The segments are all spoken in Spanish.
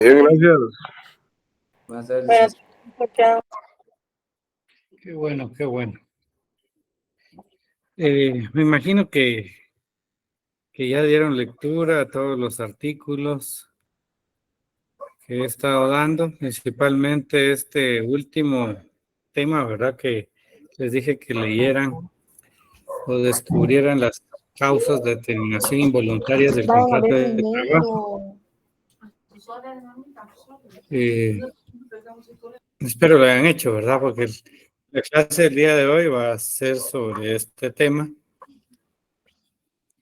Bien, gracias. Buenas tardes, licenciado. Qué bueno, qué bueno. Me imagino que ya dieron lectura a todos los artículos que he estado dando, principalmente este último tema, ¿verdad? Que les dije que leyeran o descubrieran las causas de terminación involuntaria del contrato de trabajo. Espero lo hayan hecho, ¿verdad? Porque la clase del día de hoy va a ser sobre este tema.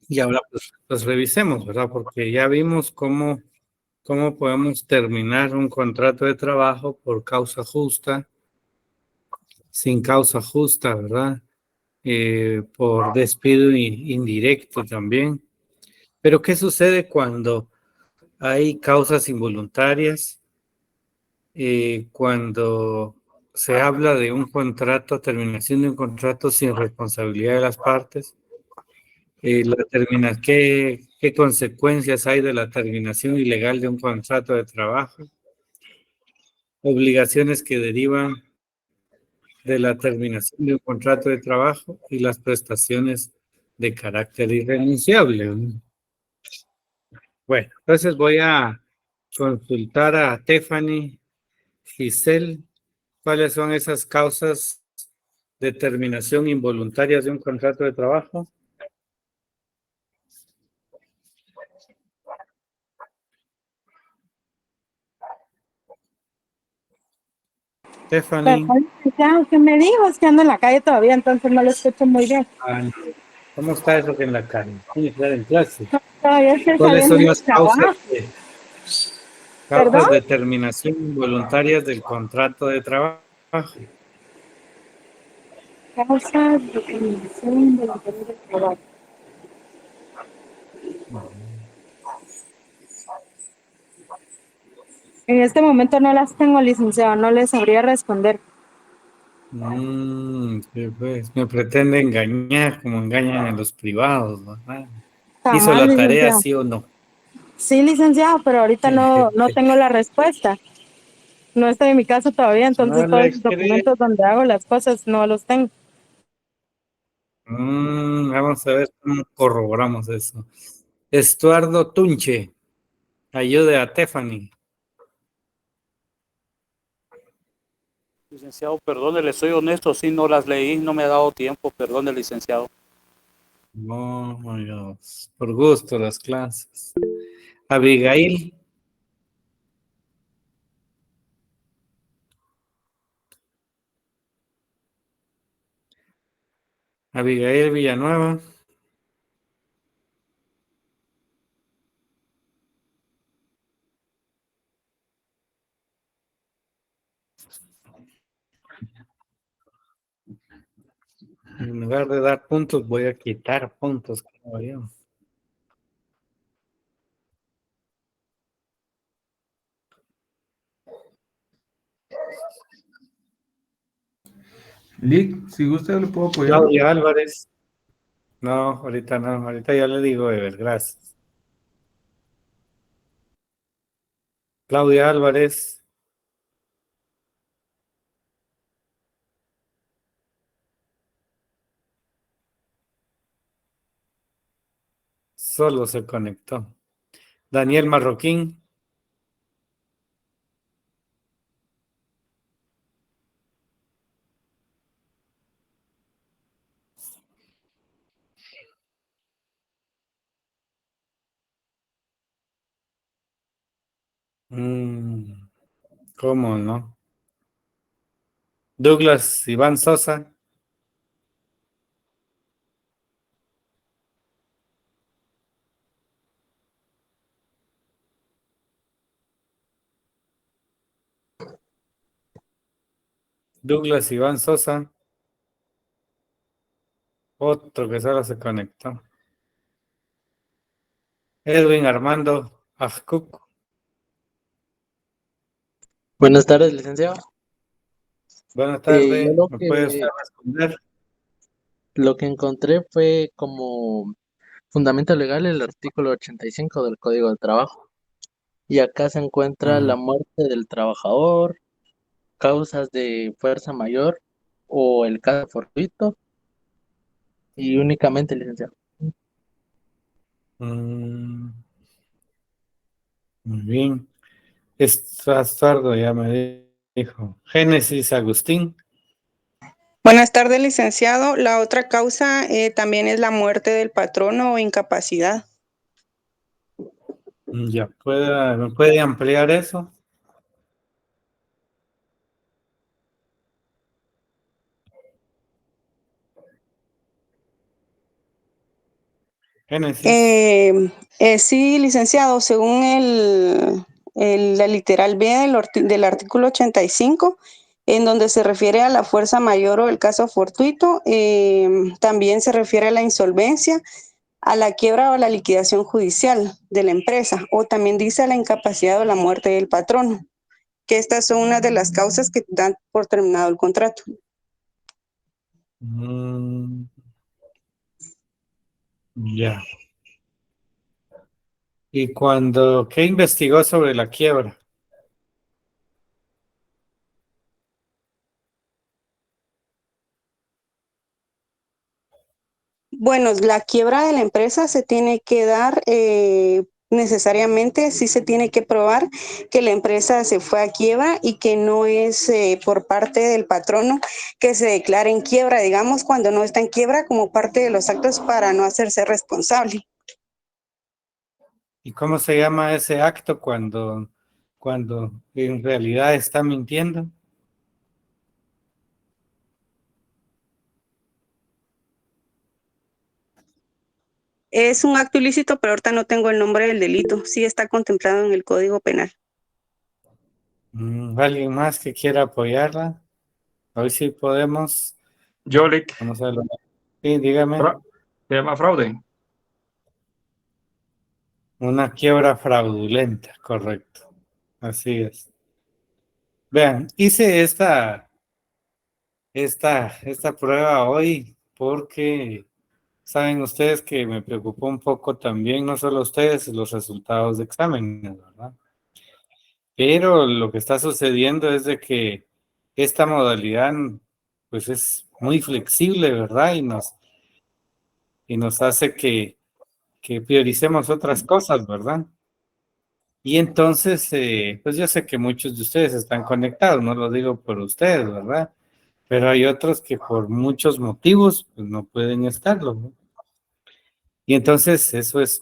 Y ahora pues revisemos, ¿verdad? Porque ya vimos cómo podemos terminar un contrato de trabajo por causa justa, sin causa justa, ¿verdad? Por despido indirecto también. Pero ¿qué sucede cuando hay causas involuntarias? Cuando se habla de un contrato, terminación de un contrato sin responsabilidad de las partes. ¿Qué consecuencias hay de la terminación ilegal de un contrato de trabajo? Obligaciones que derivan de la terminación de un contrato de trabajo y las prestaciones de carácter irrenunciable. Bueno, entonces voy a consultar a Tiffany, Giselle, cuáles son esas causas de terminación involuntaria de un contrato de trabajo. Stephanie. ¿Qué me dijo? Es que ando en la calle todavía, entonces no lo escucho muy bien. ¿Cómo está eso que en la calle? Tiene que estar en clase. Todavía estoy ¿Cuáles saliendo son del las trabajo. causas de terminación involuntarias del contrato de trabajo? Causas de terminación involuntaria del trabajo. En este momento no las tengo, licenciado, no les sabría responder. Pues, me pretende engañar como engañan en los privados, ¿verdad? ¿Hizo Jamás, la tarea, licenciado. sí o no? Sí, licenciado, pero ahorita no tengo la respuesta. No estoy en mi casa todavía, entonces No todos le los creo. documentos donde hago las cosas no los tengo. Vamos a ver cómo corroboramos eso. Estuardo Tunche, ayude a Tiffany. Licenciado, perdone, le soy honesto, sí, no las leí, no me ha dado tiempo, perdone, licenciado. No, my God. Por gusto las clases. Abigail. Abigail Villanueva. En lugar de dar puntos, voy a quitar puntos. Lick, si gusta le puedo apoyar. Claudia Álvarez. No, ahorita no, ahorita ya le digo, Ever, gracias. Claudia Álvarez. Solo se conectó. Daniel Marroquín. ¿Cómo no? Douglas Iván Sosa. Douglas Iván Sosa. Otro que solo se conectó. Edwin Armando Ajcuc. Buenas tardes, licenciado. Buenas tardes. Yo ¿Me puede usted responder? lo que encontré fue como fundamento legal el artículo 85 del Código del Trabajo. y acá se encuentra la Mm, muerte del trabajador, causas de fuerza mayor o el caso fortuito y únicamente, licenciado. mm, muy bien. Estás sordo, ya me dijo. Génesis Agustín. Buenas tardes, licenciado. La otra causa también es la muerte del patrono o incapacidad. Ya ¿me puede ampliar eso? Génesis. Sí, licenciado, según la literal B del artículo 85, en donde se refiere a la fuerza mayor o el caso fortuito, también se refiere a la insolvencia, a la quiebra o a la liquidación judicial de la empresa, o también dice a la incapacidad o la muerte del patrono, que estas son una de las causas que dan por terminado el contrato. Mm, ya. ¿Y qué investigó sobre la quiebra? Bueno, la quiebra de la empresa se tiene que dar necesariamente, sí se tiene que probar que la empresa se fue a quiebra y que no es por parte del patrono que se declare en quiebra, digamos, cuando no está en quiebra como parte de los actos para no hacerse responsable. ¿Y cómo se llama ese acto cuando en realidad está mintiendo? Es un acto ilícito, pero ahorita no tengo el nombre del delito. Sí está contemplado en el Código Penal. ¿Alguien más que quiera apoyarla? Hoy sí podemos. Yolik, Vamos a ver. Sí, dígame. se llama fraude. Una quiebra fraudulenta, correcto. Así es. Vean, hice esta prueba hoy porque saben ustedes que me preocupó un poco también, no solo ustedes, los resultados de exámenes, ¿verdad? Pero lo que está sucediendo es de que esta modalidad pues es muy flexible, ¿verdad? Y nos hace que prioricemos otras cosas, ¿verdad? Y entonces, pues yo sé que muchos de ustedes están conectados, no lo digo por ustedes, ¿verdad? Pero hay otros que por muchos motivos pues no pueden estarlo, ¿no? Y entonces eso es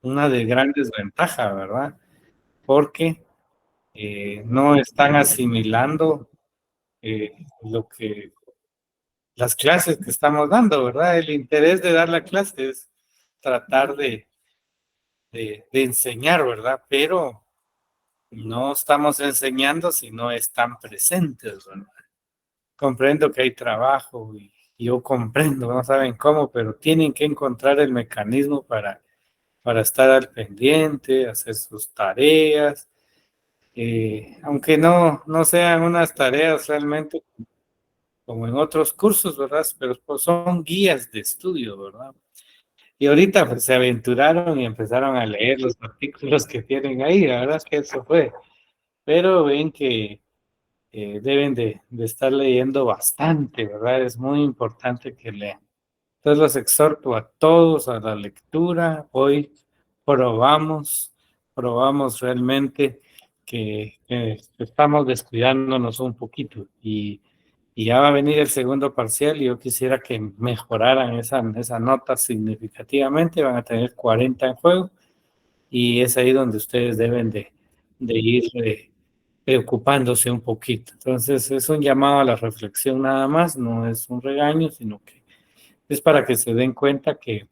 una de grandes ventajas, ¿verdad? Porque no están asimilando las clases que estamos dando, ¿verdad? El interés de dar la clase es tratar de enseñar, ¿verdad? Pero no estamos enseñando si no están presentes, ¿verdad? Comprendo que hay trabajo y yo comprendo, no saben cómo, pero tienen que encontrar el mecanismo para estar al pendiente, hacer sus tareas, aunque no sean unas tareas realmente como en otros cursos, ¿verdad? Pero pues son guías de estudio, ¿verdad? Y ahorita pues, se aventuraron y empezaron a leer los artículos que tienen ahí, la verdad es que eso fue. Pero ven que deben de estar leyendo bastante, ¿verdad? Es muy importante que lean. Entonces los exhorto a todos a la lectura. Hoy probamos realmente que estamos descuidándonos un poquito y ya va a venir el segundo parcial y yo quisiera que mejoraran esa nota significativamente. Van a tener 40 en juego y es ahí donde ustedes deben de ir preocupándose un poquito. Entonces es un llamado a la reflexión nada más, no es un regaño, sino que es para que se den cuenta que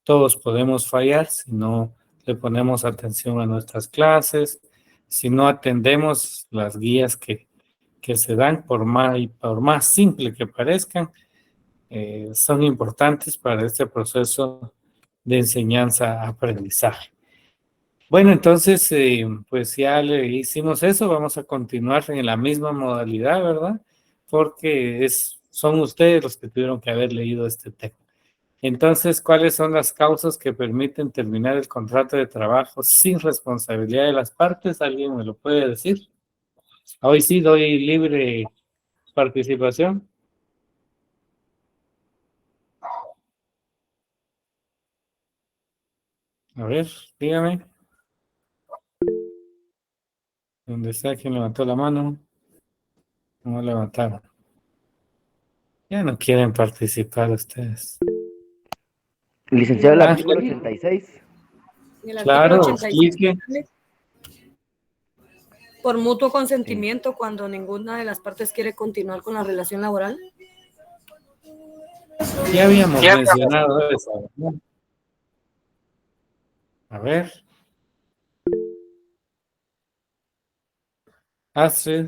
todos podemos fallar si no le ponemos atención a nuestras clases, si no atendemos las guías que se dan, por más simple que parezcan, son importantes para este proceso de enseñanza-aprendizaje. Bueno, entonces, pues ya le hicimos eso, vamos a continuar en la misma modalidad, ¿verdad? Porque son ustedes los que tuvieron que haber leído este tema. Entonces, ¿cuáles son las causas que permiten terminar el contrato de trabajo sin responsabilidad de las partes? ¿Alguien me lo puede decir? Hoy sí doy libre participación. A ver, dígame. ¿Dónde está quien levantó la mano? No levantaron. Ya no quieren participar ustedes. Licenciado, el Ah, artículo 86. El artículo claro, 86 explique. por mutuo consentimiento cuando ninguna de las partes quiere continuar con la relación laboral. Ya habíamos mencionado eso, ¿no? A ver. Astrid.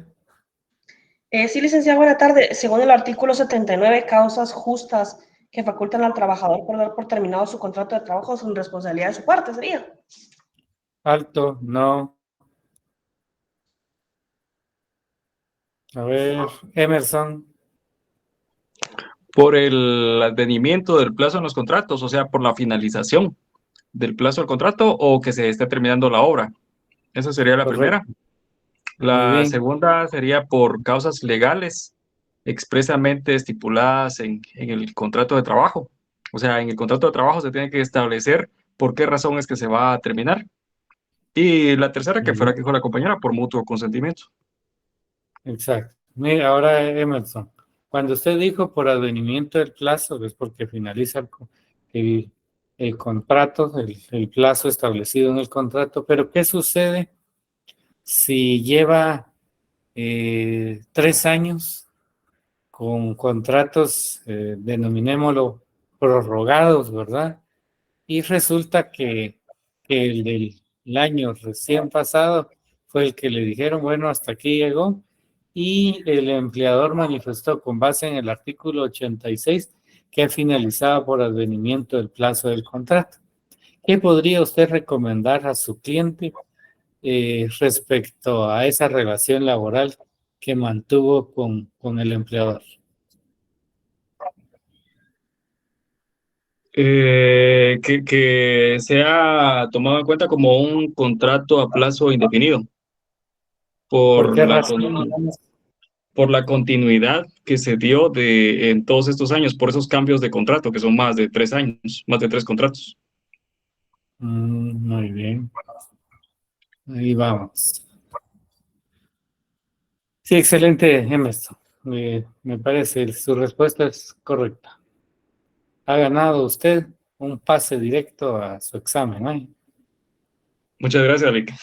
Sí, licenciado, buena tarde. Según el artículo 79, causas justas que facultan al trabajador por dar por terminado su contrato de trabajo sin responsabilidad de su parte, ¿sería? Alto, no. A ver, Emerson. Por el advenimiento del plazo en los contratos, o sea, por la finalización del plazo del contrato o que se esté terminando la obra. Esa sería la primera. Correcto. Muy La bien. segunda sería por causas legales expresamente estipuladas en el contrato de trabajo. O sea, en el contrato de trabajo se tiene que establecer por qué razón es que se va a terminar. Y la tercera, que fue la que dijo la compañera, por mutuo consentimiento. Exacto. Mira, ahora Emerson, cuando usted dijo por advenimiento del plazo, es porque finaliza el, el contrato, el plazo establecido en el contrato, pero ¿qué sucede si lleva 3 años con contratos, denominémoslo, prorrogados, ¿verdad? Y resulta que el del año recién pasado fue el que le dijeron, bueno, hasta aquí llegó, y el empleador manifestó con base en el artículo 86 que finalizaba por advenimiento del plazo del contrato. ¿Qué podría usted recomendar a su cliente respecto a esa relación laboral que mantuvo con el empleador? Que sea tomado en cuenta como un contrato a plazo indefinido ¿Por por qué la, razón? Digamos? por la continuidad que se dio en todos estos años, por esos cambios de contrato, que son más de 3 años, más de 3 contratos. Muy bien. Ahí vamos. Sí, excelente, Emerson. Me parece, su respuesta es correcta. Ha ganado usted un pase directo a su examen, ¿eh? Muchas gracias, Vic.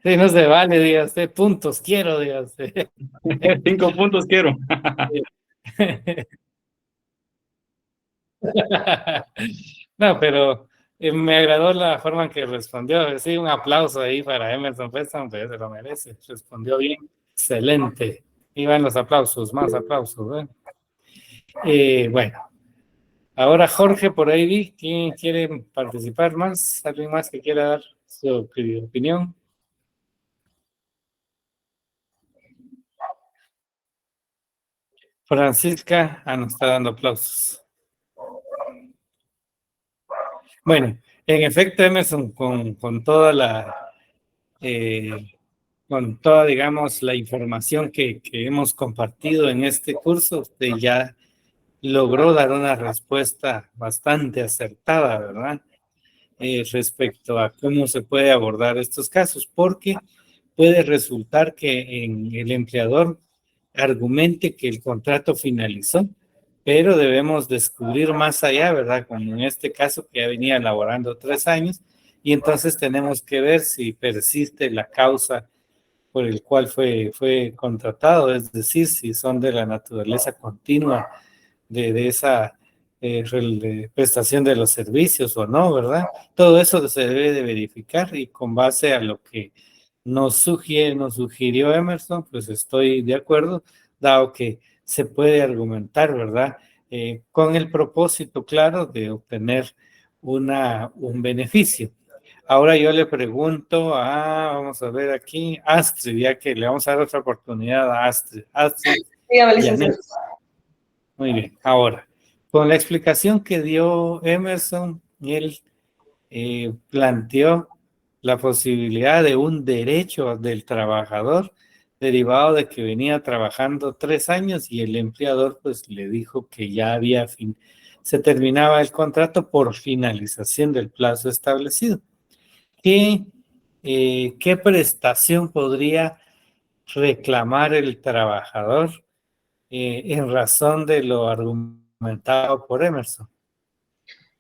Sí, no se vale, diga usted, puntos quiero, diga usted. 5 puntos quiero. No, pero me agradó la forma en que respondió. Sí, un aplauso ahí para Emerson Peston, pues se lo merece. Respondió bien. Excelente. Y van los aplausos, más aplausos, ¿eh? Bueno, ahora Jorge, por ahí vi, ¿quién quiere participar más? ¿Alguien más que quiera dar su opinión? Francisca, nos está dando aplausos. Bueno, en efecto, Emerson, con toda digamos, la información que hemos compartido en este curso, usted ya logró dar una respuesta bastante acertada, ¿verdad? Respecto a cómo se puede abordar estos casos, porque puede resultar que el empleador argumente que el contrato finalizó, pero debemos descubrir más allá, ¿verdad? Como en este caso que ya venía elaborando 3 años, y entonces tenemos que ver si persiste la causa por el cual fue contratado, es decir, si son de la naturaleza continua de esa de prestación de los servicios o no, ¿verdad? Todo eso se debe de verificar y con base a lo que nos sugirió Emerson, pues estoy de acuerdo, dado que se puede argumentar, ¿verdad? Con el propósito claro de obtener un beneficio. Ahora yo le pregunto vamos a ver aquí, Astrid, ya que le vamos a dar otra oportunidad a Astrid. Astrid, Dígame, licenciado. muy bien, ahora, Con la explicación que dio Emerson, él planteó la posibilidad de un derecho del trabajador derivado de que venía trabajando 3 años y el empleador pues le dijo que ya se terminaba el contrato por finalización del plazo establecido. ¿Qué prestación podría reclamar el trabajador en razón de lo argumentado por Emerson?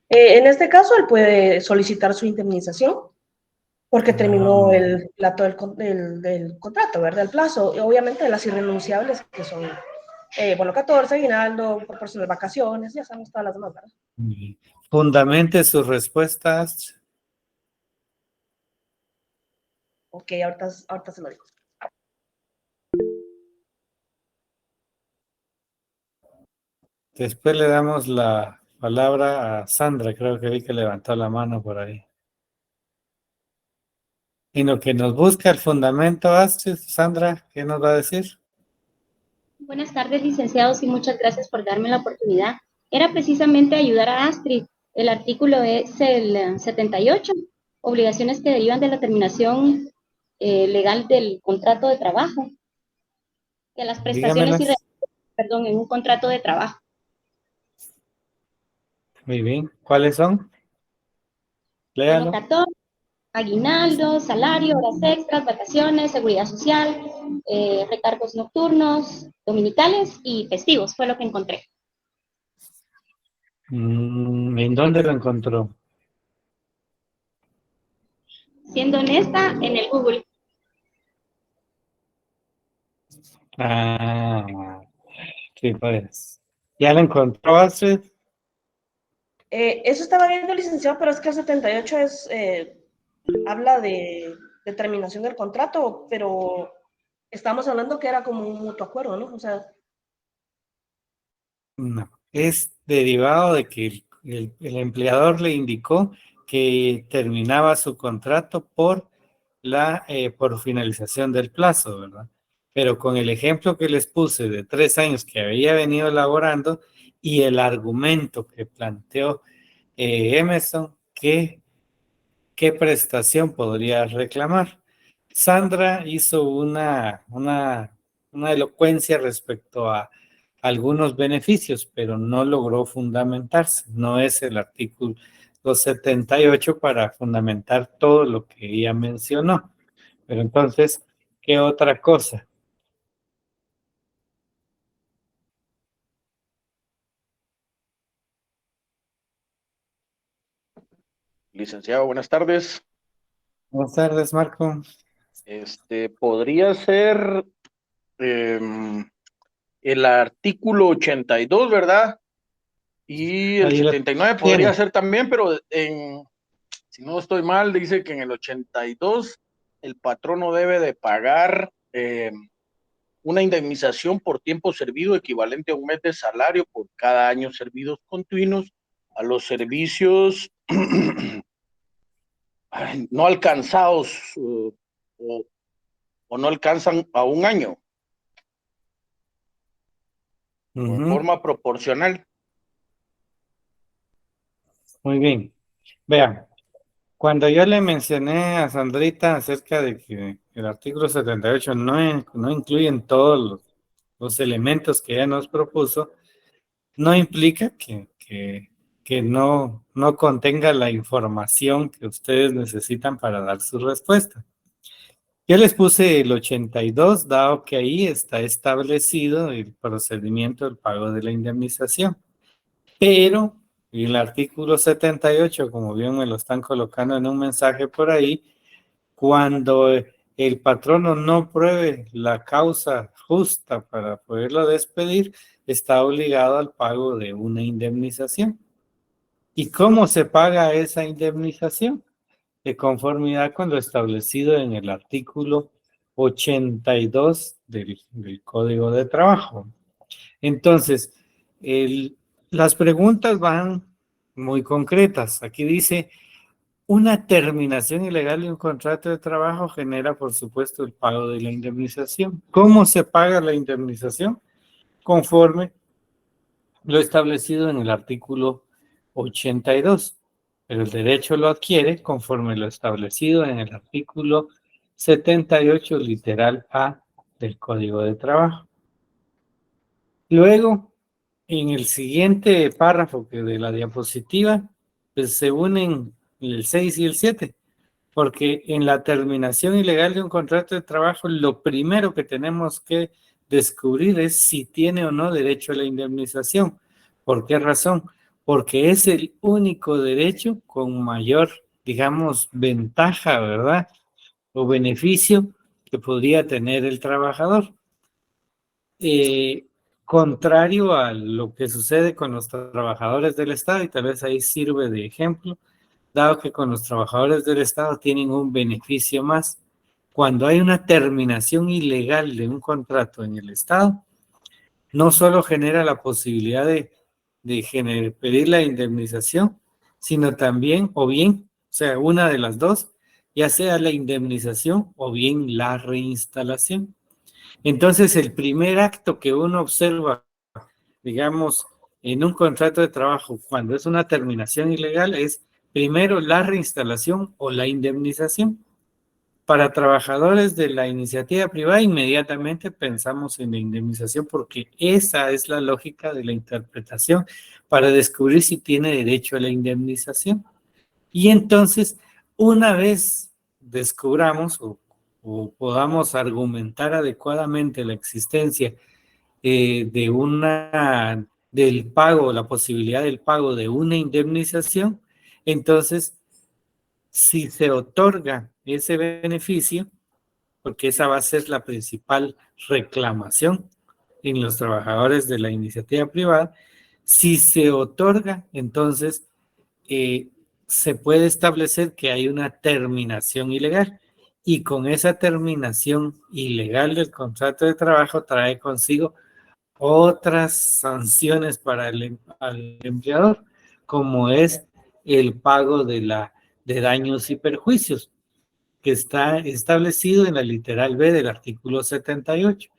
En este caso, él puede solicitar su indemnización porque terminó el plazo del contrato, ¿verdad? El plazo, y obviamente las irrenunciables que son, 14, aguinaldo, proporción de vacaciones, ya sabemos todas las demás, ¿verdad? Fundamente sus respuestas. Ok, ahorita se lo digo. Después le damos la palabra a Sandra, creo que vi que levantó la mano por ahí. En lo que nos busca el fundamento, Astrid, Sandra, ¿qué nos va a decir? Buenas tardes, licenciados, y muchas gracias por darme la oportunidad. Era precisamente ayudar a Astrid. El artículo es el 78, obligaciones que derivan de la terminación legal del contrato de trabajo, de las prestaciones en un contrato de trabajo. Muy bien, ¿cuáles son? Léalo. 14, aguinaldo, salario, horas extras, vacaciones, seguridad social, recargos nocturnos, dominicales y festivos, fue lo que encontré. ¿En dónde lo encontró? Siendo honesta, en el Google. Sí, pues. ¿Ya lo encontró, Astrid? Eso estaba viendo, licenciado, pero es que el 78 habla de terminación del contrato, pero estamos hablando que era como un mutuo acuerdo, ¿no? O sea, No, es derivado de que el empleador le indicó que terminaba su contrato por finalización del plazo, ¿verdad? Pero con el ejemplo que les puse de 3 años que había venido elaborando y el argumento que planteó Emerson, ¿qué prestación podría reclamar? Sandra hizo una elocuencia respecto a algunos beneficios, pero no logró fundamentarse. No es el artículo 78 para fundamentar todo lo que ella mencionó. Pero entonces, ¿qué otra cosa? Licenciado, buenas tardes. Buenas tardes, Marco. Podría ser el artículo 82, ¿verdad? Y el 79 podría ser también, pero si no estoy mal, dice que en el 82 el patrono debe de pagar una indemnización por tiempo servido equivalente a un mes de salario por cada año servidos continuos a los servicios no alcanzados o no alcanzan a un año. En forma proporcional. Muy bien. Vean, cuando yo le mencioné a Sandrita acerca de que el artículo 78 no incluye todos los elementos que ella nos propuso, no implica que no contenga la información que ustedes necesitan para dar su respuesta. Yo les puse el 82, dado que ahí está establecido el procedimiento del pago de la indemnización. Pero el artículo 78, como bien me lo están colocando en un mensaje por ahí, cuando el patrono no pruebe la causa justa para poderlo despedir, está obligado al pago de una indemnización. ¿Y cómo se paga esa indemnización? De conformidad con lo establecido en el artículo 82 del Código de Trabajo. Entonces, las preguntas van muy concretas. Aquí dice, una terminación ilegal de un contrato de trabajo genera, por supuesto, el pago de la indemnización. ¿Cómo se paga la indemnización? Conforme lo establecido en el artículo 82, pero el derecho lo adquiere conforme lo establecido en el artículo 78, literal A del Código de Trabajo. Luego, en el siguiente párrafo de la diapositiva, pues se unen el 6 y el 7, porque en la terminación ilegal de un contrato de trabajo, lo primero que tenemos que descubrir es si tiene o no derecho a la indemnización. ¿Por qué razón? Porque es el único derecho con mayor, digamos, ventaja, ¿verdad? O beneficio que podría tener el trabajador. Contrario a lo que sucede con los trabajadores del Estado, y tal vez ahí sirve de ejemplo, dado que con los trabajadores del Estado tienen un beneficio más. Cuando hay una terminación ilegal de un contrato en el Estado, no solo genera la posibilidad de pedir la indemnización, sino también, o bien, o sea, una de las dos, ya sea la indemnización o bien la reinstalación. Entonces, el primer acto que uno observa, digamos, en un contrato de trabajo, cuando es una terminación ilegal, es primero la reinstalación o la indemnización. Para trabajadores de la iniciativa privada, inmediatamente pensamos en la indemnización porque esa es la lógica de la interpretación para descubrir si tiene derecho a la indemnización. Y entonces, una vez descubramos o podamos argumentar adecuadamente la existencia del pago, la posibilidad del pago de una indemnización, entonces, si se otorga ese beneficio, porque esa va a ser la principal reclamación en los trabajadores de la iniciativa privada, si se otorga, entonces se puede establecer que hay una terminación ilegal, y con esa terminación ilegal del contrato de trabajo trae consigo otras sanciones para al empleador, como es el pago de daños y perjuicios, que está establecido en la literal B del artículo 78.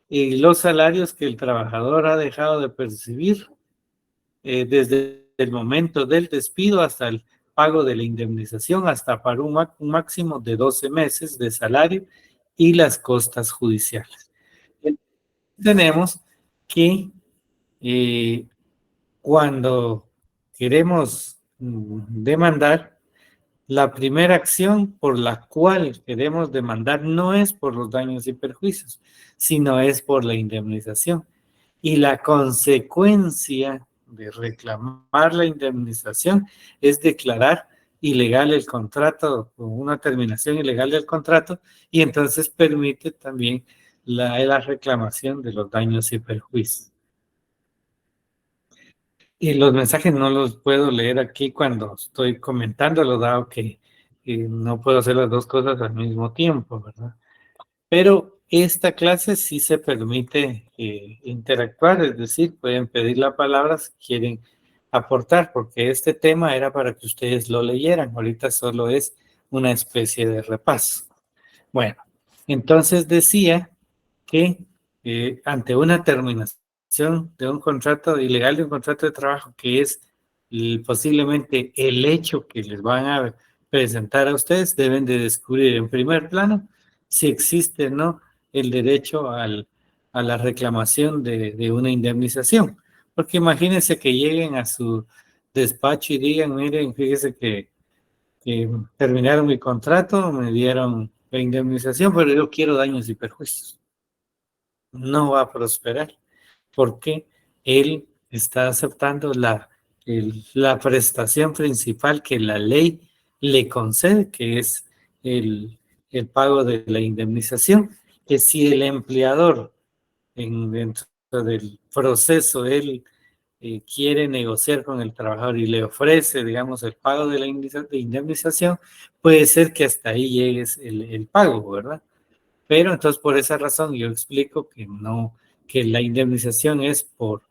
Y los salarios que el trabajador ha dejado de percibir desde el momento del despido hasta el pago de la indemnización, hasta para un máximo de 12 meses de salario y las costas judiciales. Tenemos que cuando queremos demandar, la primera acción por la cual queremos demandar no es por los daños y perjuicios, sino es por la indemnización. Y la consecuencia de reclamar la indemnización es declarar ilegal el contrato o una terminación ilegal del contrato, y entonces permite también la reclamación de los daños y perjuicios. Y los mensajes no los puedo leer aquí cuando estoy comentándolo, dado que no puedo hacer las dos cosas al mismo tiempo, ¿verdad? Pero esta clase sí se permite interactuar, es decir, pueden pedir la palabra si quieren aportar, porque este tema era para que ustedes lo leyeran, ahorita solo es una especie de repaso. Bueno, entonces decía que ante una terminación de un contrato ilegal, de un contrato de trabajo, que es posiblemente el hecho que les van a presentar a ustedes, deben de descubrir en primer plano si existe o no el derecho a la reclamación de una indemnización. Porque imagínense que lleguen a su despacho y digan, miren, fíjese que terminaron mi contrato, me dieron la indemnización, pero yo quiero daños y perjuicios. No va a prosperar, porque él está aceptando la prestación principal que la ley le concede, que es el pago de la indemnización, que si el empleador dentro del proceso él quiere negociar con el trabajador y le ofrece, digamos, el pago de la indemnización, puede ser que hasta ahí llegue el pago, ¿verdad? Pero entonces por esa razón yo explico que no, que la indemnización es por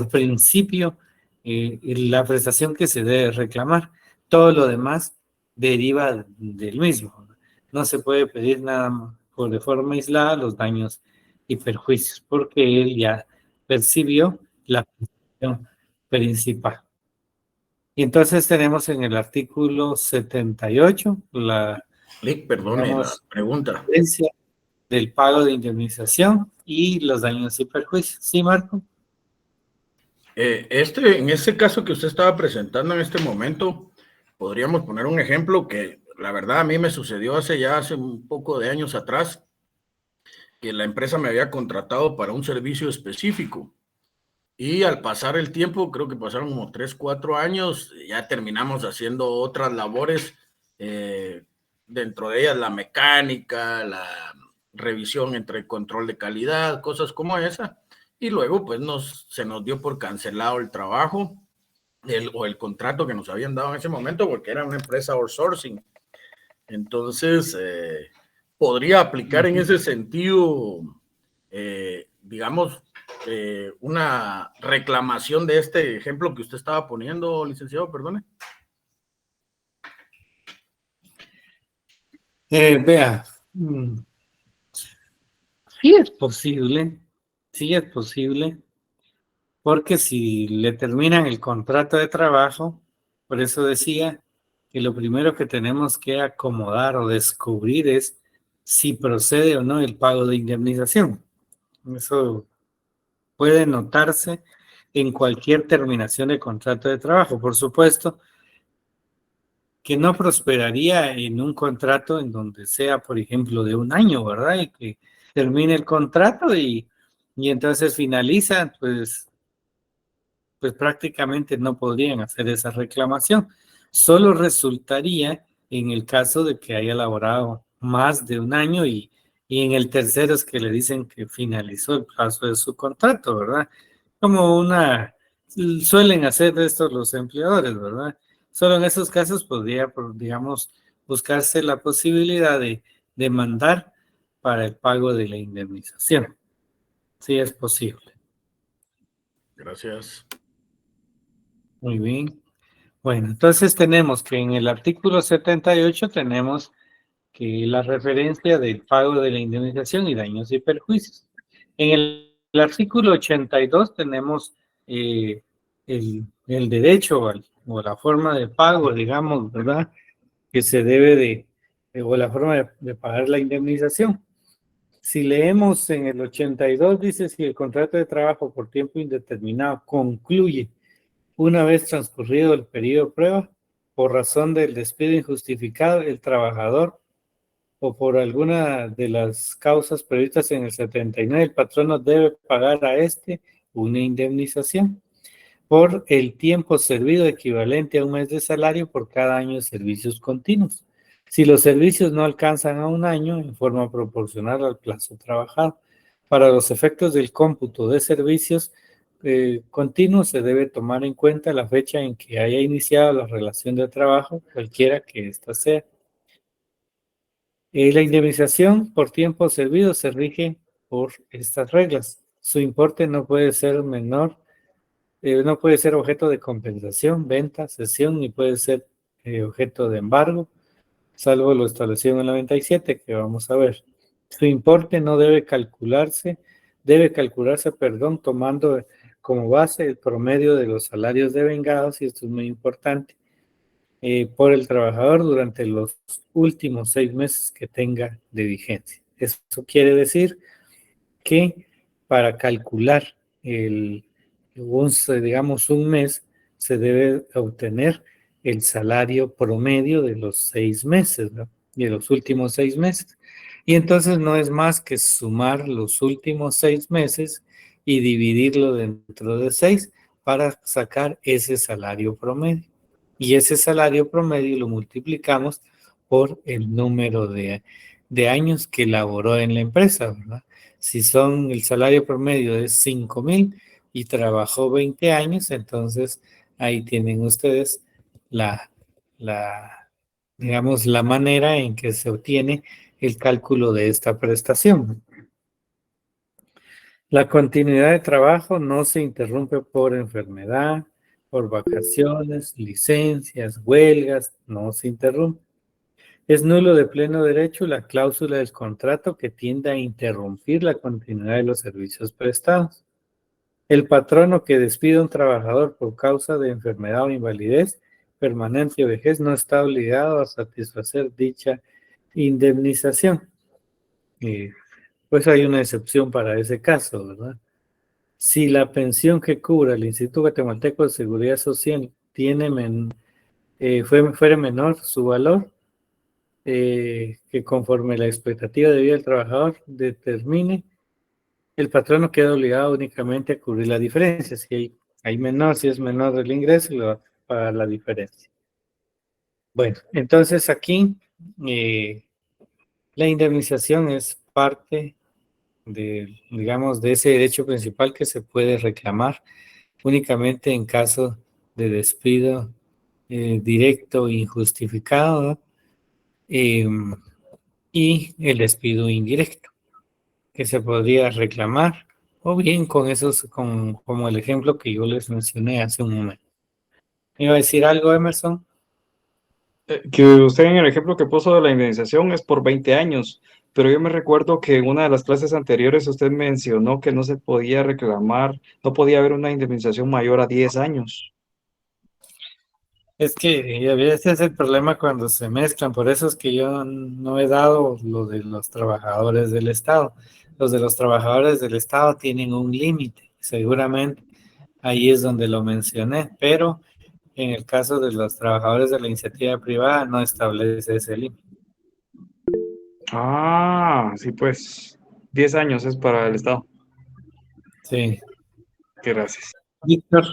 principio la prestación que se debe reclamar. Todo lo demás deriva del mismo. No se puede pedir nada más de forma aislada los daños y perjuicios, porque él ya percibió la prestación principal. Y entonces tenemos en el artículo 78 la, Perdone la digamos, pregunta. diferencia del pago de indemnización y los daños y perjuicios. ¿Sí, Marco? En este caso que usted estaba presentando en este momento, podríamos poner un ejemplo que la verdad a mí me sucedió hace un poco de años atrás, que la empresa me había contratado para un servicio específico. Y al pasar el tiempo, creo que pasaron como 3, 4 años, ya terminamos haciendo otras labores, dentro de ellas la mecánica, la revisión entre control de calidad, cosas como esa. Y luego pues se nos dio por cancelado el trabajo o el contrato que nos habían dado en ese momento porque era una empresa outsourcing. Entonces, podría aplicar en ese sentido, digamos, una reclamación de este ejemplo que usted estaba poniendo, licenciado, perdone. Vea, sí es posible, porque si le terminan el contrato de trabajo, por eso decía que lo primero que tenemos que acomodar o descubrir es si procede o no el pago de indemnización. Eso puede notarse en cualquier terminación de contrato de trabajo. Por supuesto que no prosperaría en un contrato en donde sea, por ejemplo, de un año, ¿verdad? Y que termine el contrato y entonces finaliza, pues prácticamente no podrían hacer esa reclamación. Solo resultaría en el caso de que haya laborado más de un año y en el tercero es que le dicen que finalizó el plazo de su contrato, ¿verdad? Suelen hacer esto los empleadores, ¿verdad? Solo en esos casos podría, digamos, buscarse la posibilidad de demandar para el pago de la indemnización. Sí es posible. Gracias. Muy bien. Bueno, entonces tenemos que en el artículo 78 tenemos que la referencia del pago de la indemnización y daños y perjuicios. En el artículo 82 tenemos el derecho o la forma de pago, digamos, ¿verdad? Que se debe o la forma de pagar la indemnización. Si leemos en el 82, dice si el contrato de trabajo por tiempo indeterminado concluye una vez transcurrido el periodo de prueba, por razón del despido injustificado, el trabajador o por alguna de las causas previstas en el 79, el patrono debe pagar a este una indemnización por el tiempo servido equivalente a un mes de salario por cada año de servicios continuos. Si los servicios no alcanzan a un año, en forma proporcional al plazo trabajado. Para los efectos del cómputo de servicios continuos se debe tomar en cuenta la fecha en que haya iniciado la relación de trabajo, cualquiera que ésta sea. La indemnización por tiempo servido se rige por estas reglas. Su importe no puede ser menor, no puede ser objeto de compensación, venta, cesión, ni puede ser objeto de embargo, salvo lo establecido en el 97, que vamos a ver. Su importe no debe calcularse, tomando como base el promedio de los salarios devengados, y esto es muy importante, por el trabajador durante los últimos 6 meses que tenga de vigencia. Eso quiere decir que para calcular digamos un mes, se debe obtener el salario promedio de los 6 meses, ¿no? De los últimos 6 meses. Y entonces no es más que sumar los últimos 6 meses y dividirlo dentro de 6 para sacar ese salario promedio. Y ese salario promedio lo multiplicamos por el número de años que laboró en la empresa, ¿verdad? Si el salario promedio es 5,000 y trabajó 20 años, entonces ahí tienen ustedes digamos, la manera en que se obtiene el cálculo de esta prestación. La continuidad de trabajo no se interrumpe por enfermedad, por vacaciones, licencias, huelgas, no se interrumpe. Es nulo de pleno derecho la cláusula del contrato que tiende a interrumpir la continuidad de los servicios prestados. El patrono que despide a un trabajador por causa de enfermedad o invalidez permanente o vejez no está obligado a satisfacer dicha indemnización. Pues hay una excepción para ese caso, ¿verdad? Si la pensión que cubra el Instituto Guatemalteco de Seguridad Social fuera menor su valor, que conforme la expectativa de vida del trabajador determine, el patrono queda obligado únicamente a cubrir la diferencia. Si es menor el ingreso, le va a pagar la diferencia. Bueno, entonces aquí la indemnización es parte digamos, de ese derecho principal que se puede reclamar únicamente en caso de despido directo e injustificado, y el despido indirecto, que se podría reclamar, o bien como el ejemplo que yo les mencioné hace un momento. ¿Me iba a decir algo, Emerson? Que usted en el ejemplo que puso de la indemnización es por 20 años, pero yo me recuerdo que en una de las clases anteriores usted mencionó que no se podía reclamar, no podía haber una indemnización mayor a 10 años. Es que ese es el problema cuando se mezclan, por eso es que yo no he dado lo de los trabajadores del Estado. Los de los trabajadores del Estado tienen un límite, seguramente ahí es donde lo mencioné, pero en el caso de los trabajadores de la iniciativa privada no establece ese límite. Ah, sí, pues 10 años es para el Estado. Sí. Gracias. Víctor.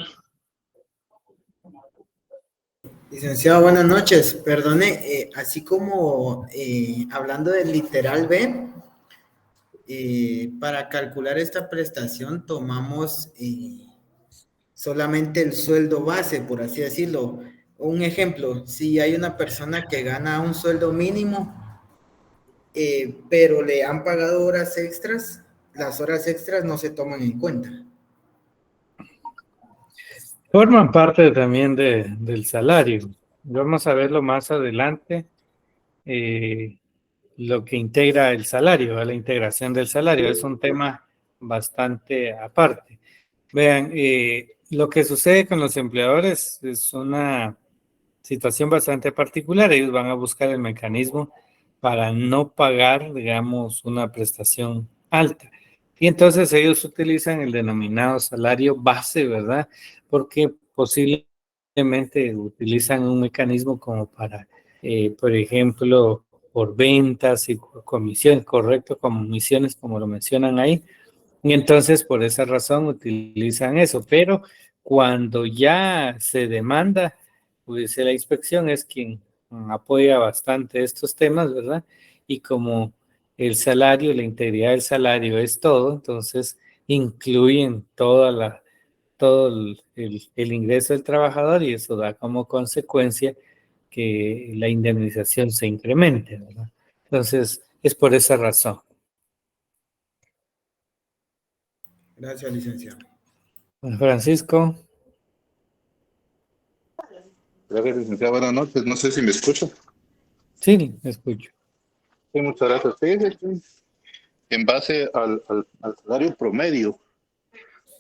Licenciado, buenas noches. Perdone, así como hablando del literal B, para calcular esta prestación tomamos solamente el sueldo base, por así decirlo. Un ejemplo, si hay una persona que gana un sueldo mínimo, pero le han pagado horas extras, las horas extras no se toman en cuenta. Forman parte también del salario. Vamos a verlo más adelante, lo que integra el salario, la integración del salario. Es un tema bastante aparte. Vean, lo que sucede con los empleadores es una situación bastante particular. Ellos van a buscar el mecanismo para no pagar, digamos, una prestación alta. Y entonces ellos utilizan el denominado salario base, ¿verdad? Porque posiblemente utilizan un mecanismo como para, por ejemplo, por ventas y comisiones, correcto, comisiones como lo mencionan ahí. Y entonces por esa razón utilizan eso. Pero cuando ya se demanda, pues la inspección es quien apoya bastante estos temas, ¿verdad? Y como el salario, la integridad del salario es todo, entonces incluyen todo el ingreso del trabajador y eso da como consecuencia que la indemnización se incremente, ¿verdad? Entonces, es por esa razón. Gracias, licenciado. Francisco. Gracias, licenciado. Buenas noches. No sé si me escucha. Sí, me escucho. Sí, muchas gracias. Sí. En base al salario promedio,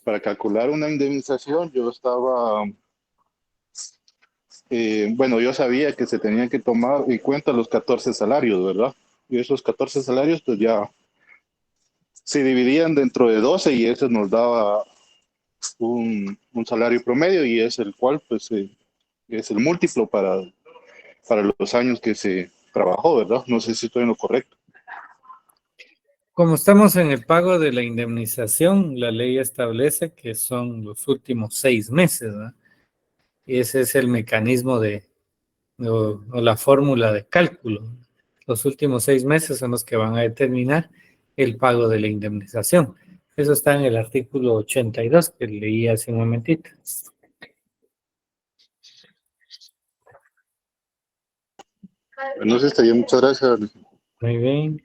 para calcular una indemnización, yo estaba, yo sabía que se tenían que tomar en cuenta los 14 salarios, ¿verdad? Y esos 14 salarios, pues ya se dividían dentro de 12 y eso nos daba un salario promedio y es el cual, pues, es el múltiplo para los años que se trabajó, ¿verdad? No sé si estoy en lo correcto. Como estamos en el pago de la indemnización, la ley establece que son los últimos 6 meses, ¿verdad? Y ese es el mecanismo o la fórmula de cálculo. Los últimos 6 meses son los que van a determinar el pago de la indemnización. Eso está en el artículo 82 que leí hace un momentito. No sé, está bien, muchas gracias. Muy bien.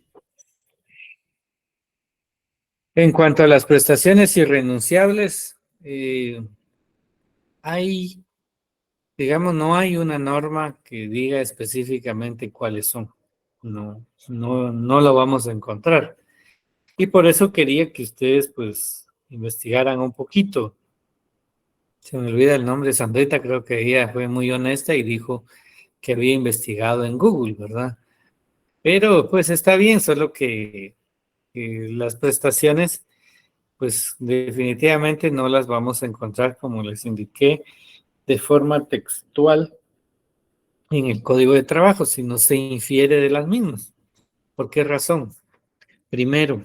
En cuanto a las prestaciones irrenunciables, no hay una norma que diga específicamente cuáles son. No lo vamos a encontrar. Y por eso quería que ustedes, pues, investigaran un poquito. Se me olvida el nombre, Sandrita, creo que ella fue muy honesta y dijo que había investigado en Google, ¿verdad? Pero pues está bien, solo que las prestaciones, pues definitivamente no las vamos a encontrar, como les indiqué, de forma textual en el Código de Trabajo, sino se infiere de las mismas. ¿Por qué razón? Primero,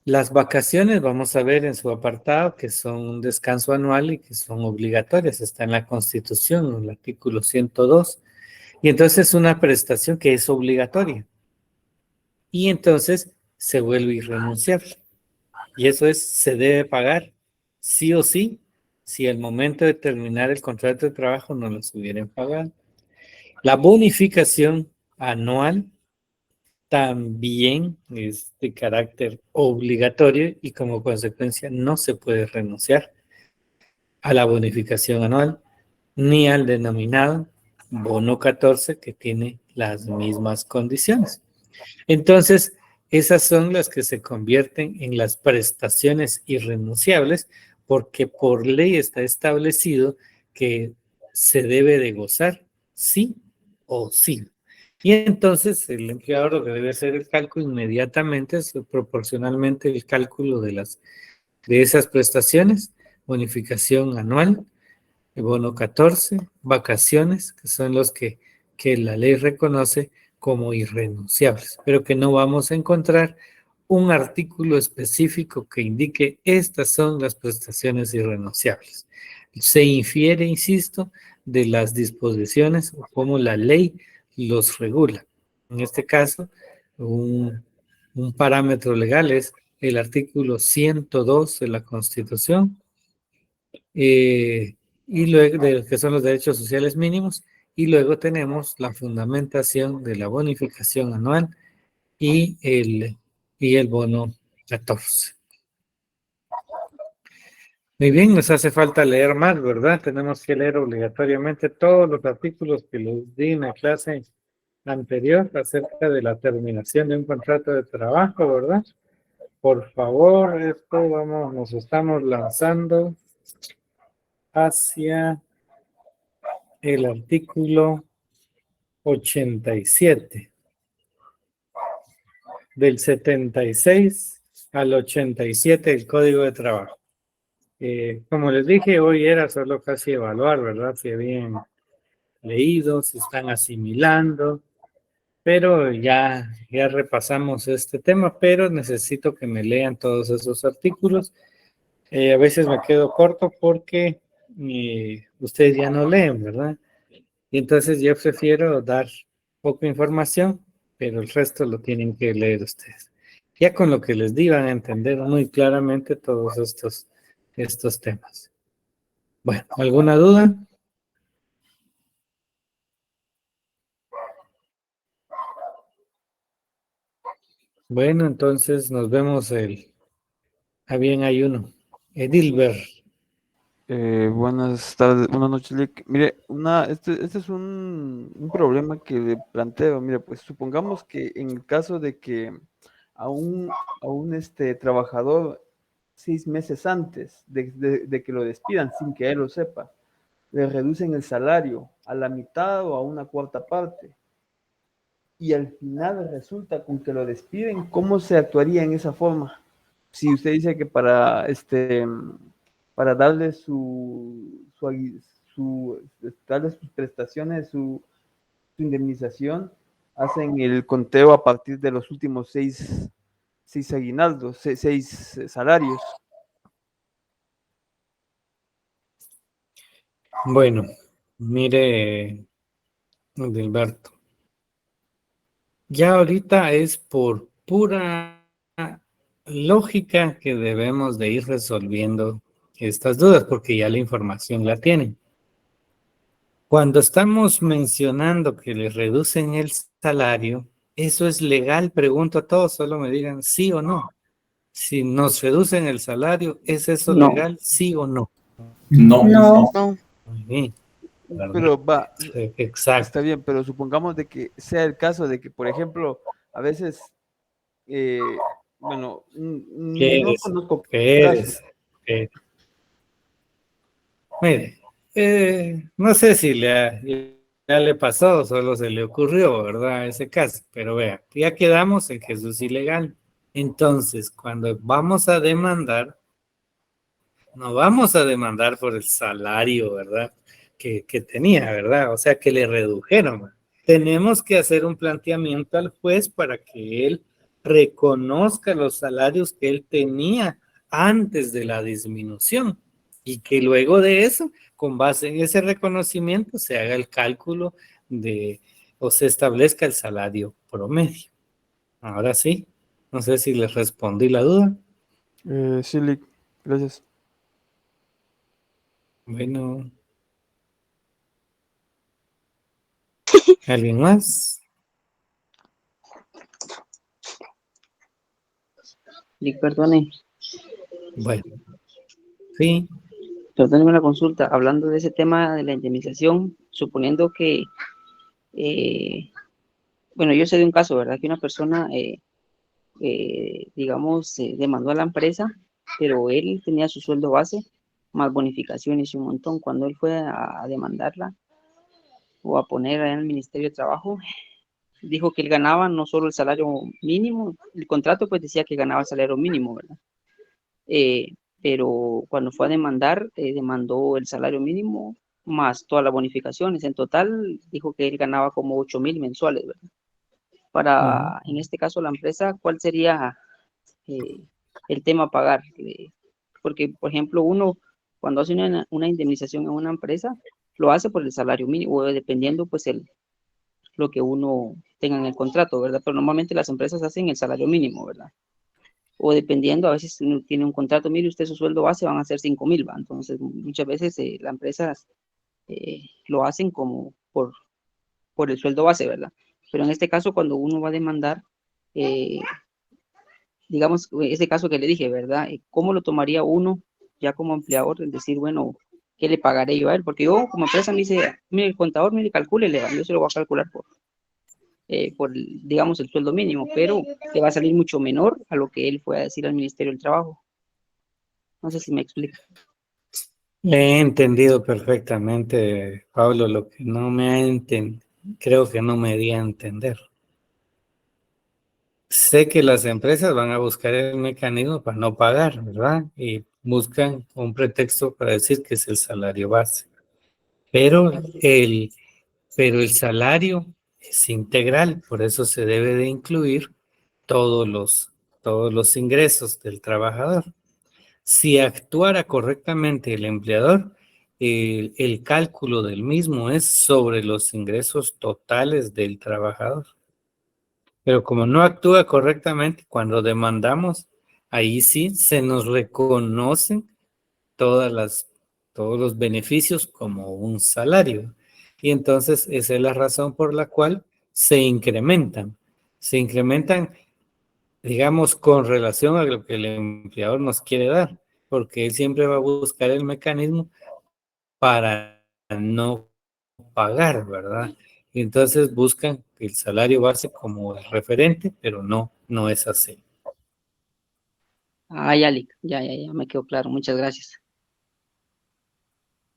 las vacaciones, vamos a ver en su apartado, que son un descanso anual y que son obligatorias, está en la Constitución, en el artículo 102, y entonces es una prestación que es obligatoria, y entonces se vuelve irrenunciable, y eso se debe pagar sí o sí, si al momento de terminar el contrato de trabajo no los hubieran pagado. La bonificación anual también es de carácter obligatorio y como consecuencia no se puede renunciar a la bonificación anual ni al denominado bono 14 que tiene las mismas condiciones. Entonces, esas son las que se convierten en las prestaciones irrenunciables porque por ley está establecido que se debe de gozar sí o sí. Y entonces el empleador lo que debe hacer el cálculo inmediatamente es proporcionalmente el cálculo de esas prestaciones, bonificación anual, el bono 14, vacaciones, que son los que la ley reconoce como irrenunciables, pero que no vamos a encontrar un artículo específico que indique estas son las prestaciones irrenunciables. Se infiere, insisto, de las disposiciones o cómo la ley los regula. En este caso, un parámetro legal es el artículo 102 de la Constitución, y luego de que son los derechos sociales mínimos, y luego tenemos la fundamentación de la bonificación anual y el bono 14. Muy bien, nos hace falta leer más, ¿verdad? Tenemos que leer obligatoriamente todos los artículos que les di en la clase anterior acerca de la terminación de un contrato de trabajo, ¿verdad? Por favor, nos estamos lanzando hacia el artículo 87, del 76 al 87 del Código de Trabajo. Como les dije, hoy era solo casi evaluar, ¿verdad? Si habían leído, si están asimilando, pero ya repasamos este tema, pero necesito que me lean todos esos artículos. A veces me quedo corto porque ustedes ya no leen, ¿verdad? Y entonces yo prefiero dar poca información, pero el resto lo tienen que leer ustedes. Ya con lo que les di van a entender muy claramente todos estos temas. Bueno, ¿alguna duda? Bueno, entonces nos vemos bien hay uno. Edilber. Buenas tardes, buenas noches, Lick. Mire, este es un problema que le planteo. Mire, pues supongamos que en el caso de que a un trabajador 6 meses antes de que lo despidan, sin que él lo sepa, le reducen el salario a la mitad o a una cuarta parte, y al final resulta con que lo despiden, ¿cómo se actuaría en esa forma? Si usted dice que para darle darle sus prestaciones, su indemnización, hacen el conteo a partir de los últimos 6 aguinaldos, 6 salarios. Bueno, mire, Gilberto, ya ahorita es por pura lógica que debemos de ir resolviendo estas dudas, porque ya la información la tienen. Cuando estamos mencionando que les reducen el salario, ¿eso es legal? Pregunto a todos, solo me digan sí o no. Si nos reducen el salario, ¿es eso legal? ¿Sí o no? No. Muy bien. Pero va, exacto. Está bien, pero supongamos de que sea el caso de que, por ejemplo, a veces bueno, ¿Qué no eres? conozco ¿Qué casos. eres? Mire, no sé si ya le pasó, solo se le ocurrió, ¿verdad? Ese caso, pero vea, ya quedamos en que eso es ilegal. Entonces, cuando vamos a demandar, no vamos a demandar por el salario, ¿verdad? Que tenía, ¿verdad? O sea, que le redujeron. Tenemos que hacer un planteamiento al juez para que él reconozca los salarios que él tenía antes de la disminución y que luego de eso, con base en ese reconocimiento, se haga el cálculo o se establezca el salario promedio. Ahora sí, no sé si les respondí la duda. Sí, Lick, gracias. Bueno, ¿alguien más? Lick, perdone. Bueno, sí. Perdóneme una consulta. Hablando de ese tema de la indemnización, suponiendo que, bueno, yo sé de un caso, ¿verdad? Que una persona, digamos, demandó a la empresa, pero él tenía su sueldo base, más bonificaciones y un montón. Cuando él fue a demandarla o a poner en el Ministerio de Trabajo, dijo que él ganaba no solo el salario mínimo, el contrato pues decía que ganaba el salario mínimo, ¿verdad? Pero cuando fue a demandar, demandó el salario mínimo más todas las bonificaciones. En total dijo que él ganaba como 8,000 mensuales, ¿verdad? Para, en este caso, la empresa, ¿cuál sería el tema a pagar? Porque, por ejemplo, uno cuando hace una indemnización en una empresa, lo hace por el salario mínimo, o dependiendo pues lo que uno tenga en el contrato, ¿verdad? Pero normalmente las empresas hacen el salario mínimo, ¿verdad? O dependiendo, a veces uno tiene un contrato, mire usted su sueldo base van a ser 5,000, ¿va? Entonces muchas veces las empresas lo hacen como por el sueldo base, ¿verdad? Pero en este caso, cuando uno va a demandar, digamos, ese caso que le dije, ¿verdad? ¿Cómo lo tomaría uno ya como empleador? Es decir, bueno, ¿qué le pagaré yo a él? Porque yo como empresa me dice, mire, el contador, mire, calcúlele, yo se lo voy a calcular por, digamos, el sueldo mínimo, pero que va a salir mucho menor a lo que él fue a decir al Ministerio del Trabajo. No sé si me explica. He entendido perfectamente, Pablo, lo que no me ha entendido, creo que no me di a entender. Sé que las empresas van a buscar el mecanismo para no pagar, ¿verdad? Y buscan un pretexto para decir que es el salario base. Pero el salario es integral, por eso se debe de incluir todos los ingresos del trabajador. Si actuara correctamente el empleador, el cálculo del mismo es sobre los ingresos totales del trabajador. Pero como no actúa correctamente, cuando demandamos, ahí sí se nos reconocen todos los beneficios como un salario. Y entonces esa es la razón por la cual se incrementan. Se incrementan, digamos, con relación a lo que el empleador nos quiere dar, porque él siempre va a buscar el mecanismo para no pagar, ¿verdad? Y entonces buscan el salario base como el referente, pero no es así. Ah, ya, Lick, ya me quedó claro. Muchas gracias.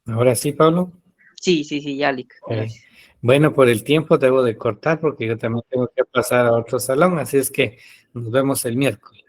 Ahora sí, Pablo. Sí, ya, Lick. Gracias. Bueno, por el tiempo debo de cortar porque yo también tengo que pasar a otro salón, así es que nos vemos el miércoles.